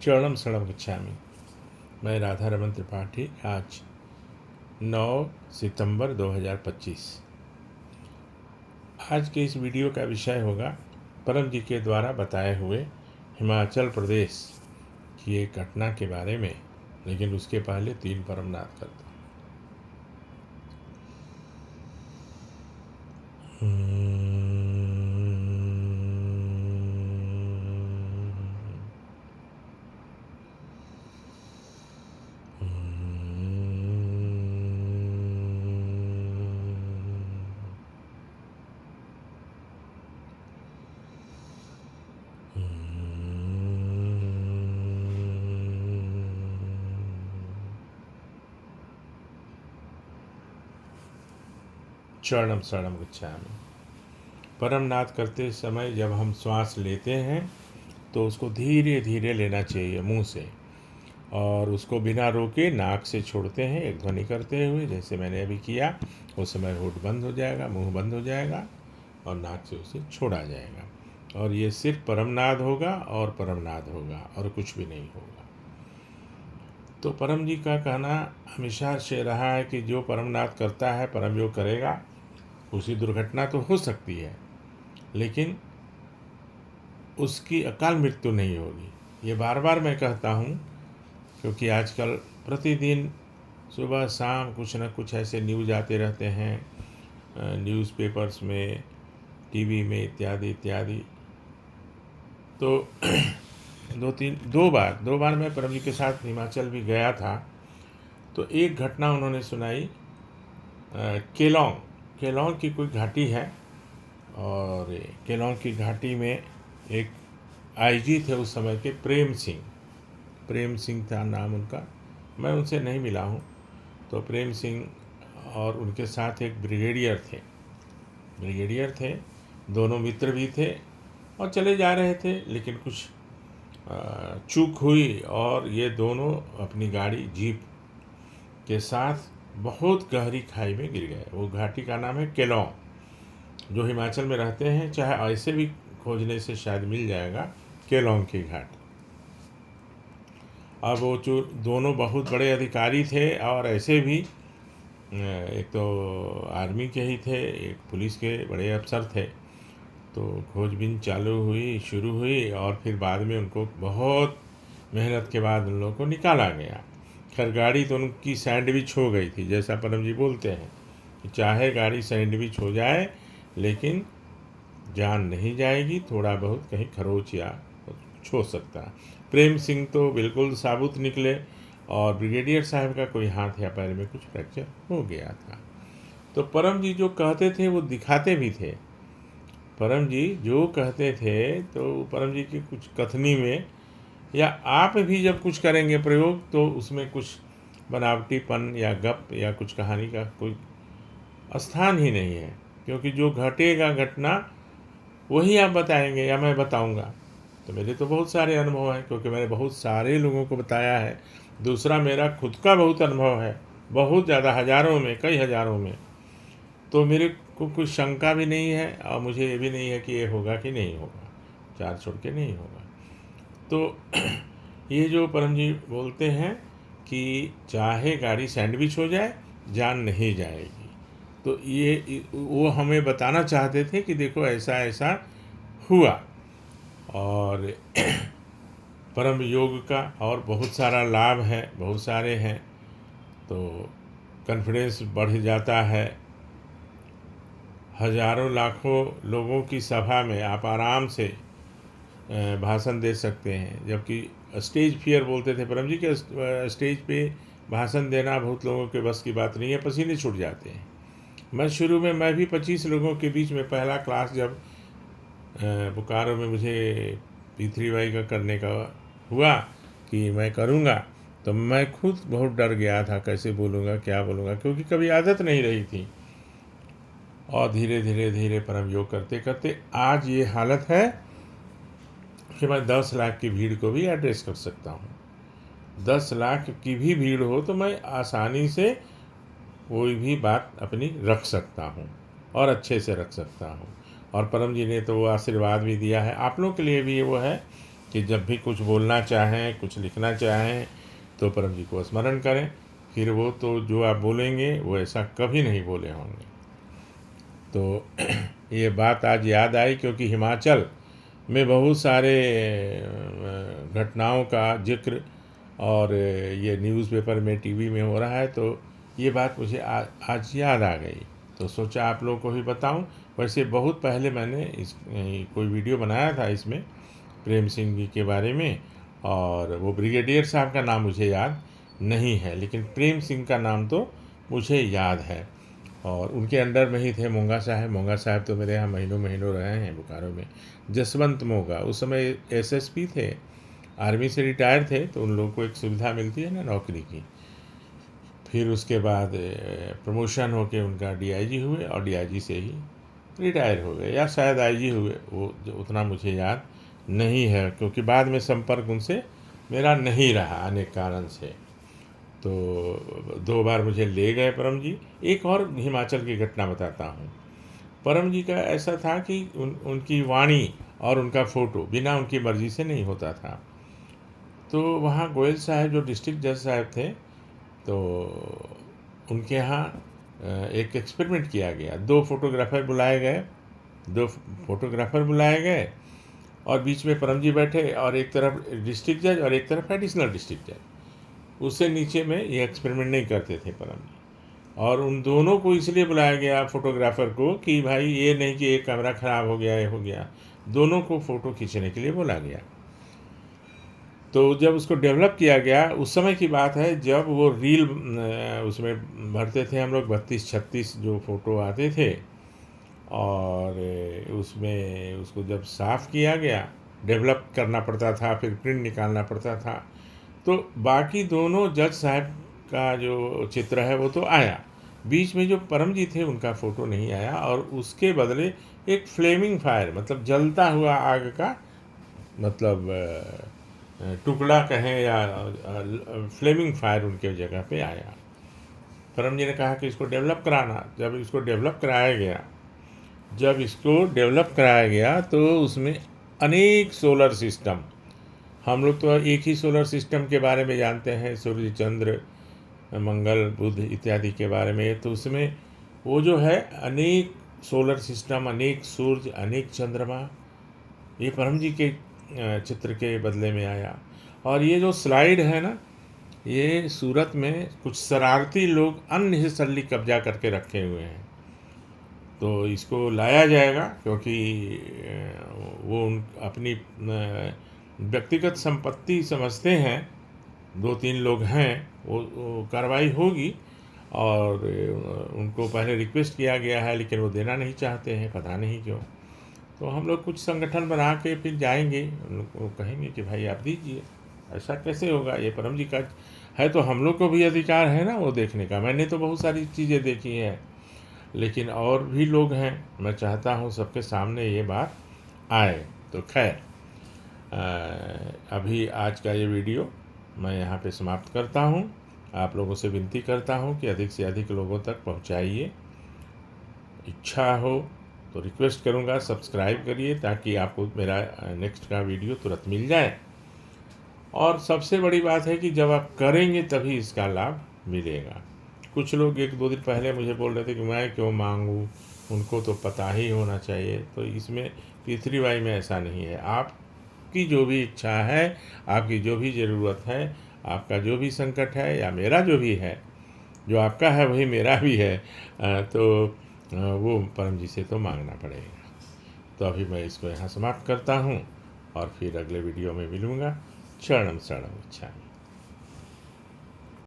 चरणम शरणम गच्छामि। मैं राधा रमन त्रिपाठी। आज 9 सितंबर 2025। आज के इस वीडियो का विषय होगा परम जी के द्वारा बताए हुए हिमाचल प्रदेश की एक घटना के बारे में, लेकिन उसके पहले 3 परमनाथ करता हूँ। चरणम शरणम गच्छामि। परमनाथ करते समय जब हम श्वास लेते हैं तो उसको धीरे धीरे लेना चाहिए मुंह से, और उसको बिना रोके नाक से छोड़ते हैं एक ध्वनि करते हुए, जैसे मैंने अभी किया। उस समय होठ बंद हो जाएगा, मुंह बंद हो जाएगा और नाक से उसे छोड़ा जाएगा। और ये सिर्फ परमनाद होगा और परमनाद होगा और कुछ भी नहीं होगा। तो परम जी का कहना हमेशा से रहा है कि जो परमनाद करता है, परम योग करेगा, उसी दुर्घटना तो हो सकती है लेकिन उसकी अकाल मृत्यु नहीं होगी। ये बार बार मैं कहता हूँ, क्योंकि आजकल प्रतिदिन सुबह शाम कुछ न कुछ ऐसे न्यूज़ आते रहते हैं, न्यूज़पेपर्स में, टीवी में, इत्यादि इत्यादि। तो दो बार मैं परम जी के साथ हिमाचल भी गया था। तो एक घटना उन्होंने सुनाई, केलोंग की कोई घाटी है, और केलोंग की घाटी में एक आईजी थे उस समय के, प्रेम सिंह था नाम उनका। मैं उनसे नहीं मिला हूँ। तो प्रेम सिंह और उनके साथ एक ब्रिगेडियर थे, दोनों मित्र भी थे और चले जा रहे थे, लेकिन कुछ चूक हुई और ये दोनों अपनी गाड़ी जीप के साथ बहुत गहरी खाई में गिर गए। वो घाटी का नाम है केलोंग। जो हिमाचल में रहते हैं, चाहे ऐसे भी खोजने से शायद मिल जाएगा, केलोंग की घाट। अब वो जो दोनों बहुत बड़े अधिकारी थे, और ऐसे भी एक तो आर्मी के ही थे, एक पुलिस के बड़े अफसर थे। तो खोजबीन शुरू हुई और फिर बाद में उनको बहुत मेहनत के बाद उन लोगों को निकाला गया। खैर, गाड़ी तो उनकी सैंडविच हो गई थी, जैसा परम जी बोलते हैं कि चाहे गाड़ी सैंडविच हो जाए लेकिन जान नहीं जाएगी, थोड़ा बहुत कहीं खरोच या कुछ हो सकता है। प्रेम सिंह तो बिल्कुल साबुत निकले, और ब्रिगेडियर साहब का कोई हाथ या पैर में कुछ फ्रैक्चर हो गया था। तो परम जी जो कहते थे वो दिखाते भी थे। परम जी जो कहते थे तो परम जी की कुछ कथनी में, या आप भी जब कुछ करेंगे प्रयोग, तो उसमें कुछ बनावटीपन या गप या कुछ कहानी का कोई स्थान ही नहीं है, क्योंकि जो घटेगा घटना वही आप बताएंगे या मैं बताऊंगा। तो मेरे तो बहुत सारे अनुभव हैं, क्योंकि मैंने बहुत सारे लोगों को बताया है। दूसरा, मेरा खुद का बहुत अनुभव है, बहुत ज़्यादा, हज़ारों में, कई हज़ारों में। तो मेरे को कुछ शंका भी नहीं है, और मुझे ये भी नहीं है कि ये होगा कि नहीं होगा, चार छोड़ के नहीं होगा। तो ये जो परम जी बोलते हैं कि चाहे गाड़ी सैंडविच हो जाए, जान नहीं जाएगी, तो ये वो हमें बताना चाहते थे कि देखो ऐसा ऐसा हुआ। और परम योग का और बहुत सारा लाभ है, बहुत सारे हैं। तो कॉन्फिडेंस बढ़ जाता है। हजारों लाखों लोगों की सभा में आप आराम से भाषण दे सकते हैं, जबकि स्टेज फियर बोलते थे परम जी के, स्टेज पे भाषण देना बहुत लोगों के बस की बात नहीं है, पसीने छूट जाते हैं। मैं भी 25 लोगों के बीच में पहला क्लास जब बोकारो में मुझे P3Y का करने का हुआ कि मैं करूँगा, तो मैं खुद बहुत डर गया था, कैसे बोलूँगा, क्या बोलूँगा, क्योंकि कभी आदत नहीं रही थी। और धीरे धीरे धीरे परम योग करते करते आज ये हालत है कि मैं 10 लाख की भीड़ को भी एड्रेस कर सकता हूँ। 10 लाख की भी भीड़ हो तो मैं आसानी से कोई भी बात अपनी रख सकता हूँ, और अच्छे से रख सकता हूँ। और परम जी ने तो वो आशीर्वाद भी दिया है, आप लोगों के लिए भी वो है कि जब भी कुछ बोलना चाहें, कुछ लिखना चाहें तो परम जी को स्मरण करें, फिर वो तो जो आप बोलेंगे वो ऐसा कभी नहीं बोले होंगे। तो ये बात आज याद आई क्योंकि हिमाचल में बहुत सारे घटनाओं का जिक्र और ये न्यूज़पेपर में, टीवी में हो रहा है, तो ये बात मुझे आज याद आ गई, तो सोचा आप लोगों को भी बताऊं। वैसे बहुत पहले मैंने कोई वीडियो बनाया था इसमें प्रेम सिंह जी के बारे में, और वो ब्रिगेडियर साहब का नाम मुझे याद नहीं है, लेकिन प्रेम सिंह का नाम तो मुझे याद है। और उनके अंडर में ही थे मोंगा साहब तो मेरे यहाँ महीनों महीनों रहे हैं बोकारो में। जसवंत मोंगा उस समय एसएसपी थे, आर्मी से रिटायर थे, तो उन लोगों को एक सुविधा मिलती है ना नौकरी की। फिर उसके बाद प्रमोशन होके उनका डीआईजी हुए और डीआईजी से ही रिटायर हो गए, या शायद आईजी हुए, वो उतना मुझे याद नहीं है क्योंकि बाद में संपर्क उनसे मेरा नहीं रहा अनेक कारण से। तो 2 बार मुझे ले गए परम जी। एक और हिमाचल की घटना बताता हूँ। परम जी का ऐसा था कि उनकी वाणी और उनका फ़ोटो बिना उनकी मर्ज़ी से नहीं होता था। तो वहाँ गोयल साहब जो डिस्ट्रिक्ट जज साहब थे, तो उनके यहाँ एक एक्सपेरिमेंट किया गया। 2 फोटोग्राफ़र बुलाए गए और बीच में परम जी बैठे, और एक तरफ डिस्ट्रिक्ट जज और एक तरफ एडिशनल डिस्ट्रिक्ट जज। उससे नीचे में ये एक्सपेरिमेंट नहीं करते थे परम जी। और उन दोनों को इसलिए बुलाया गया फोटोग्राफ़र को कि भाई ये नहीं कि एक कैमरा ख़राब हो गया, ये हो गया, दोनों को फ़ोटो खींचने के लिए बोला गया। तो जब उसको डेवलप किया गया, उस समय की बात है जब वो रील उसमें भरते थे हम लोग, 32-36 जो फ़ोटो आते थे, और उसमें उसको जब साफ़ किया गया, डेवलप करना पड़ता था, फिर प्रिंट निकालना पड़ता था। तो बाकी दोनों जज साहब का जो चित्र है वो तो आया, बीच में जो परम जी थे उनका फ़ोटो नहीं आया, और उसके बदले एक फ्लेमिंग फायर, मतलब जलता हुआ आग का, मतलब टुकड़ा कहें या फ्लेमिंग फायर उनके जगह पे आया। परम जी ने कहा कि इसको डेवलप कराना। जब इसको डेवलप कराया गया तो उसमें अनेक सोलर सिस्टम, हम लोग तो एक ही सोलर सिस्टम के बारे में जानते हैं, सूर्य, चंद्र, मंगल, बुध इत्यादि के बारे में। तो उसमें वो जो है अनेक सोलर सिस्टम, अनेक सूर्य, अनेक चंद्रमा, ये परम जी के चित्र के बदले में आया। और ये जो स्लाइड है ना, ये सूरत में कुछ शरारती लोग अननेसेसरली कब्जा करके रखे हुए हैं, तो इसको लाया जाएगा क्योंकि वो अपनी व्यक्तिगत संपत्ति समझते हैं। 2-3 लोग हैं, वो कार्रवाई होगी। और उनको पहले रिक्वेस्ट किया गया है, लेकिन वो देना नहीं चाहते हैं, पता नहीं क्यों। तो हम लोग कुछ संगठन बना के फिर जाएंगे, उनको कहेंगे कि भाई आप दीजिए। ऐसा कैसे होगा, ये परम जी का है, तो हम लोग को भी अधिकार है ना वो देखने का। मैंने तो बहुत सारी चीज़ें देखी हैं, लेकिन और भी लोग हैं, मैं चाहता हूँ सबके सामने ये बात आए। तो खैर, अभी आज का ये वीडियो मैं यहाँ पे समाप्त करता हूँ। आप लोगों से विनती करता हूँ कि अधिक से अधिक लोगों तक पहुँचाइए। इच्छा हो तो रिक्वेस्ट करूँगा सब्सक्राइब करिए, ताकि आपको मेरा नेक्स्ट का वीडियो तुरंत मिल जाए। और सबसे बड़ी बात है कि जब आप करेंगे तभी इसका लाभ मिलेगा। कुछ लोग 1-2 दिन पहले मुझे बोल रहे थे कि मैं क्यों मांगूँ, उनको तो पता ही होना चाहिए। तो इसमें तीसरी में ऐसा नहीं है। आपकी जो भी इच्छा है, आपकी जो भी ज़रूरत है, आपका जो भी संकट है, या मेरा जो भी है, जो आपका है वही मेरा भी है, तो वो परम जी से तो मांगना पड़ेगा। तो अभी मैं इसको यहाँ समाप्त करता हूँ और फिर अगले वीडियो में मिलूँगा। शरणम शरणम गच्छामि।